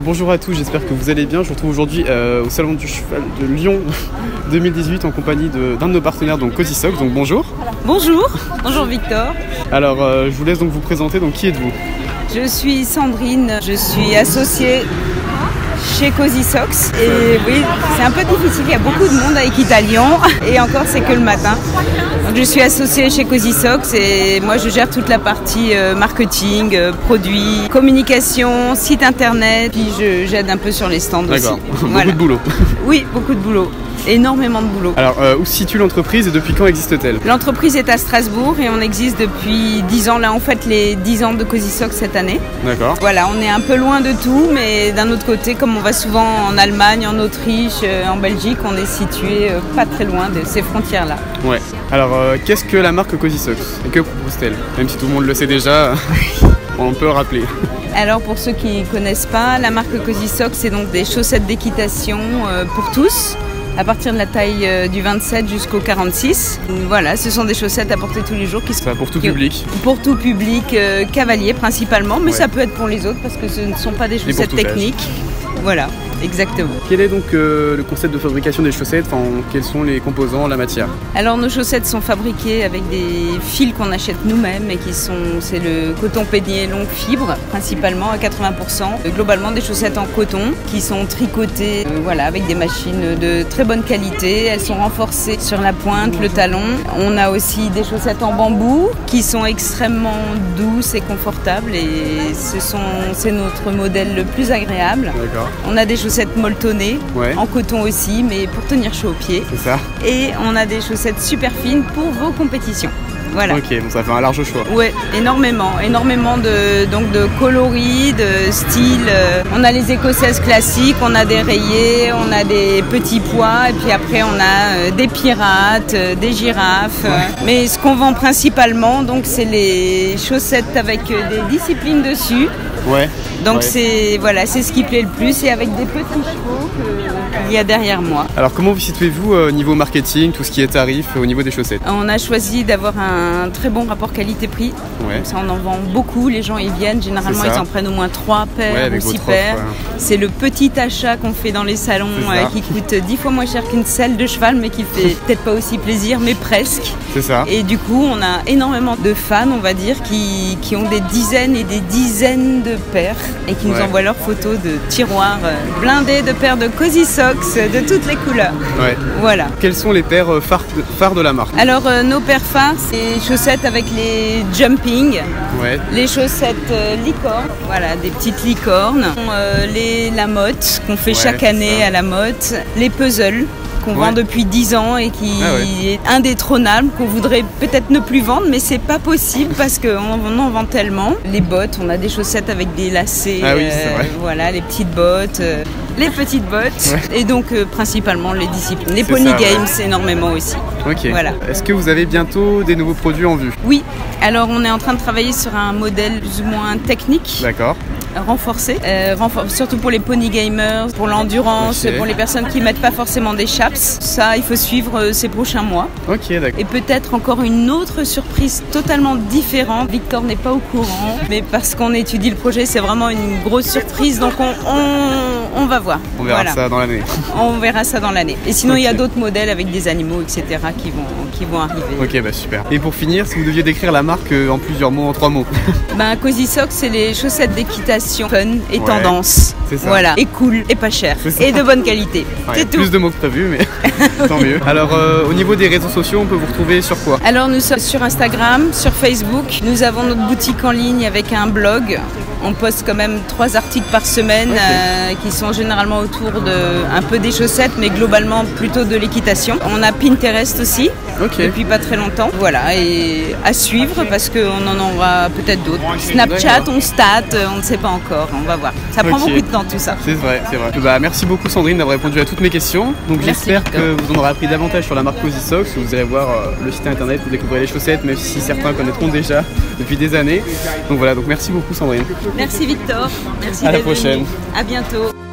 Bonjour à tous, j'espère que vous allez bien. Je vous retrouve aujourd'hui au Salon du Cheval de Lyon 2018 en compagnie d'un de nos partenaires, donc Cozy Socks. Donc bonjour. Bonjour, bonjour Victor. Alors je vous laisse donc vous présenter, donc qui êtes-vous? Je suis Sandrine, je suis associée chez Cozy Socks et oui, c'est un peu difficile, il y a beaucoup de monde avec Lyon et encore c'est que le matin. Donc je suis associée chez Cozy Socks et moi je gère toute la partie marketing, produits, communication, site internet, puis j'aide un peu sur les stands aussi. D'accord, Voilà. Beaucoup de boulot. Oui, beaucoup de boulot. Énormément de boulot. Alors, où se situe l'entreprise et depuis quand existe-t-elle? L'entreprise est à Strasbourg et on existe depuis 10 ans. Là, on fête les 10 ans de Cozy Socks cette année. D'accord. Voilà, on est un peu loin de tout, mais d'un autre côté, comme on va souvent en Allemagne, en Autriche, en Belgique, on est situé pas très loin de ces frontières-là. Ouais. Alors, qu'est-ce que la marque Cozy Socks et que propose-t-elle? Même si tout le monde le sait déjà, on peut le rappeler. Alors pour ceux qui ne connaissent pas, la marque Cozy Socks, c'est donc des chaussettes d'équitation pour tous, à partir de la taille du 27 jusqu'au 46. Voilà, ce sont des chaussettes à porter tous les jours. Pour tout public. Pour tout public, cavalier principalement, mais ouais. Ça peut être pour les autres parce que ce ne sont pas des chaussettes techniques. Voilà, exactement. Quel est donc le concept de fabrication des chaussettes? Enfin, quels sont les composants, la matière? Alors nos chaussettes sont fabriquées avec des fils qu'on achète nous-mêmes et c'est le coton peigné longue fibre principalement à 80%. Globalement des chaussettes en coton qui sont tricotées voilà, avec des machines de très bonne qualité. Elles sont renforcées sur la pointe, le talon. On a aussi des chaussettes en bambou qui sont extrêmement douces et confortables et c'est notre modèle le plus agréable. D'accord. On a des chaussettes molletonnées, ouais. En coton aussi, mais pour tenir chaud aux pieds. C'est ça. Et on a des chaussettes super fines pour vos compétitions. Voilà. Ok, bon, ça fait un large choix. Ouais, énormément de coloris, de styles. On a les écossaises classiques, on a des rayés, on a des petits pois, et puis après on a des pirates, des girafes. Ouais. Mais ce qu'on vend principalement, donc c'est les chaussettes avec des disciplines dessus. Ouais. Donc ouais. c'est ce qui plaît le plus et avec des petits chevaux qu'il y a derrière moi. Alors comment vous situez-vous au niveau marketing, tout ce qui est tarif, au niveau des chaussettes? On a choisi d'avoir un très bon rapport qualité-prix. Ouais. Comme ça on en vend beaucoup, les gens y viennent, généralement ils en prennent au moins 3 paires ou 6 paires. C'est le petit achat qu'on fait dans les salons qui coûte 10 fois moins cher qu'une selle de cheval mais qui fait peut-être pas aussi plaisir mais presque. C'est ça. Et du coup on a énormément de fans on va dire qui ont des dizaines et des dizaines de paires et qui nous envoient leurs photos de tiroirs blindés de paires de Cozy Socks de toutes les couleurs. Ouais. Voilà. Quelles sont les paires phares de la marque? Alors nos paires phares, c'est les chaussettes avec les jumping, les chaussettes licornes, voilà, des petites licornes, les Lamotte qu'on fait chaque année à Lamotte, les puzzles qu'on vend depuis 10 ans et qui est indétrônable, qu'on voudrait peut-être ne plus vendre, mais c'est pas possible parce qu'on en vend tellement. Les bottes, on a des chaussettes avec des lacets, voilà, les petites bottes, et donc principalement les disciplines. Les pony games, énormément aussi. Ok. Voilà. Est-ce que vous avez bientôt des nouveaux produits en vue? Oui, alors on est en train de travailler sur un modèle plus ou moins technique. D'accord. Renforcé, surtout pour les pony gamers, pour l'endurance, pour les personnes qui mettent pas forcément des chaps. Ça, il faut suivre ces prochains mois. Ok, d'accord. Et peut-être encore une autre surprise totalement différente. Victor n'est pas au courant, mais parce qu'on étudie le projet, c'est vraiment une grosse surprise. Donc on va voir. On verra ça dans l'année. On verra ça dans l'année. Et sinon, il y a d'autres modèles avec des animaux, etc. qui vont arriver. Ok, bah super. Et pour finir, si vous deviez décrire la marque en plusieurs mots, en 3 mots. Cozy Socks, c'est les chaussettes d'équitation fun et tendance. C'est ça. Voilà. Et cool, et pas cher. Et de bonne qualité. C'est tout. Plus de mots que prévu, mais tant mieux. Alors, au niveau des réseaux sociaux, on peut vous retrouver sur quoi? Alors, nous sommes sur Instagram, sur Facebook. Nous avons notre boutique en ligne avec un blog. On poste quand même 3 articles par semaine qui sont généralement autour un peu des chaussettes, mais globalement plutôt de l'équitation. On a Pinterest aussi, depuis pas très longtemps. Voilà, et à suivre parce qu'on en aura peut-être d'autres. Snapchat, on state, on ne sait pas encore, on va voir. Ça prend beaucoup de temps tout ça. C'est vrai, c'est vrai. Bah, merci beaucoup Sandrine d'avoir répondu à toutes mes questions. Donc j'espère que vous en aurez appris davantage sur la marque Cozy Socks. Vous allez voir le site internet, vous découvrez les chaussettes, même si certains connaîtront déjà depuis des années. Donc voilà, donc merci beaucoup Sandrine. Merci Victor, merci à la d'être venu. prochaine. À bientôt.